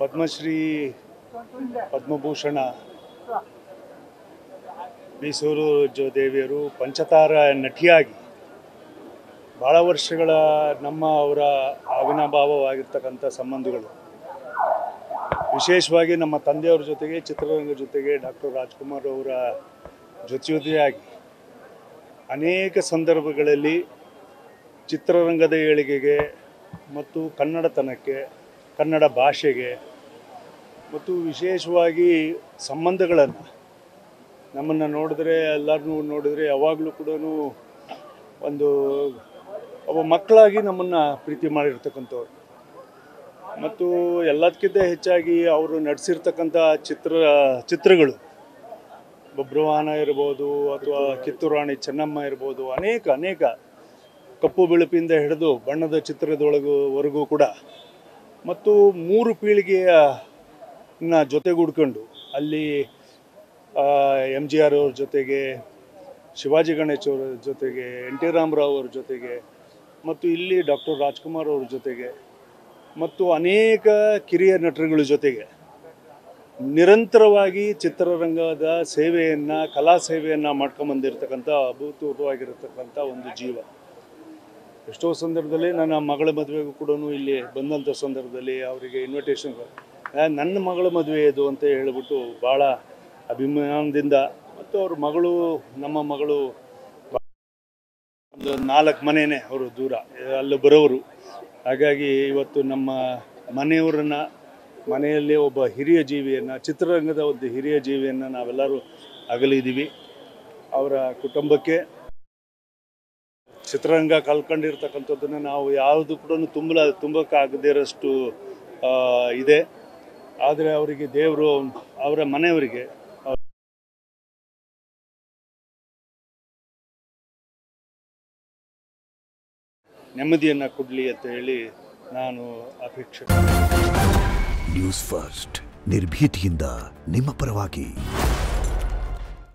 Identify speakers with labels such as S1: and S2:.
S1: ಪದ್ಮಶ್ರೀ ಪದ್ಮಭೂಷಣ ಮೈಸೂರು ದೇವಿಯರು ಪಂಚತಾರ ನಟಿಯಾಗಿ ಭಾಳ ವರ್ಷಗಳ ಅವರ ಅವಿನಾಭಾವವಾಗಿರ್ತಕ್ಕಂಥ ಸಂಬಂಧಗಳು, ವಿಶೇಷವಾಗಿ ನಮ್ಮ ತಂದೆಯವ್ರ ಜೊತೆಗೆ ಚಿತ್ರರಂಗದ ಜೊತೆಗೆ ಡಾಕ್ಟರ್ ರಾಜ್ಕುಮಾರ್ ಅವರ ಜೊತೆಯಾಗಿ ಅನೇಕ ಸಂದರ್ಭಗಳಲ್ಲಿ ಚಿತ್ರರಂಗದ ಏಳಿಗೆಗೆ ಮತ್ತು ಕನ್ನಡತನಕ್ಕೆ, ಕನ್ನಡ ಭಾಷೆಗೆ ಮತ್ತು ವಿಶೇಷವಾಗಿ ಸಂಬಂಧಗಳನ್ನು ನಮ್ಮನ್ನು ನೋಡಿದ್ರೆ ಎಲ್ಲರನ್ನೂ ನೋಡಿದ್ರೆ ಯಾವಾಗಲೂ ಕೂಡ ಒಬ್ಬ ಮಕ್ಕಳಾಗಿ ನಮ್ಮನ್ನು ಪ್ರೀತಿ ಮಾಡಿರ್ತಕ್ಕಂಥವ್ರು. ಮತ್ತು ಎಲ್ಲದಕ್ಕಿಂತ ಹೆಚ್ಚಾಗಿ ಅವರು ನಡೆಸಿರ್ತಕ್ಕಂಥ ಚಿತ್ರಗಳು ಬಬ್ರುವಾಹನ ಇರ್ಬೋದು ಅಥವಾ ಕಿತ್ತೂರು ರಾಣಿ ಚೆನ್ನಮ್ಮ ಇರ್ಬೋದು, ಅನೇಕ ಕಪ್ಪು ಬಿಳುಪಿಂದ ಹಿಡಿದು ಬಣ್ಣದ ಚಿತ್ರದವರೆಗೂ ಕೂಡ ಮತ್ತು 3 ಪೀಳಿಗೆಯ ಜೊತೆಗೂಡ್ಕೊಂಡು ಅಲ್ಲಿ MGR ಅವ್ರ ಜೊತೆಗೆ, ಶಿವಾಜಿ ಗಣೇಶ್ ಅವರ ಜೊತೆಗೆ, NT ರಾಮರಾವ್ ಅವ್ರ ಜೊತೆಗೆ ಮತ್ತು ಇಲ್ಲಿ ಡಾಕ್ಟರ್ ರಾಜ್ಕುಮಾರ್ ಅವ್ರ ಜೊತೆಗೆ ಮತ್ತು ಅನೇಕ ಕಿರಿಯ ನಟರುಗಳ ಜೊತೆಗೆ ನಿರಂತರವಾಗಿ ಚಿತ್ರರಂಗದ ಸೇವೆಯನ್ನು, ಕಲಾ ಸೇವೆಯನ್ನು ಮಾಡ್ಕೊಂಬಂದಿರತಕ್ಕಂಥ ಅಭೂತಪೂರ್ವವಾಗಿರತಕ್ಕಂಥ ಒಂದು ಜೀವ. ಎಷ್ಟೋ ಸಂದರ್ಭದಲ್ಲಿ ನನ್ನ ಮಗಳ ಮದುವೆಗೂ ಕೂಡ ಇಲ್ಲಿ ಬಂದಂಥ ಸಂದರ್ಭದಲ್ಲಿ ಅವರಿಗೆ ಇನ್ವಿಟೇಷನ್, ನನ್ನ ಮಗಳ ಮದುವೆ ಇದು ಅಂತ ಹೇಳಿಬಿಟ್ಟು ಭಾಳ ಅಭಿಮಾನದಿಂದ, ಮತ್ತು ಅವ್ರ ಮಗಳು, ನಮ್ಮ ಮಗಳು ಒಂದು 4 ಮನೆಯೇ ಅವರು ದೂರ ಅಲ್ಲಿ ಬರೋರು. ಹಾಗಾಗಿ ಇವತ್ತು ನಮ್ಮ ಮನೆಯಲ್ಲಿ ಒಬ್ಬ ಹಿರಿಯ ಜೀವಿಯನ್ನು, ಚಿತ್ರರಂಗದ ಒಂದು ಹಿರಿಯ ಜೀವಿಯನ್ನು ನಾವೆಲ್ಲರೂ ಅಗಲಿದ್ದೀವಿ. ಅವರ ಕುಟುಂಬಕ್ಕೆ ಚಿತ್ರರಂಗ ಕಳ್ಕೊಂಡಿರ್ತಕ್ಕಂಥದ್ದನ್ನು ನಾವು ಯಾವುದು ಕೂಡ ತುಂಬಕ್ಕಾಗದಿರೋಷ್ಟು ಇದೆ. ಆದರೆ ಅವರಿಗೆ ದೇವರು ಅವರ ಮನೆಯವರಿಗೆ ನೆಮ್ಮದಿಯನ್ನು ಕೊಡಲಿ ಅಂತ ಹೇಳಿ ನಾನು ಅಪೇಕ್ಷೆ.
S2: ನ್ಯೂಸ್ ಫಸ್ಟ್ ನಿರ್ಭೀತಿಯಿಂದ ನಿಮ್ಮ ಪರವಾಗಿ.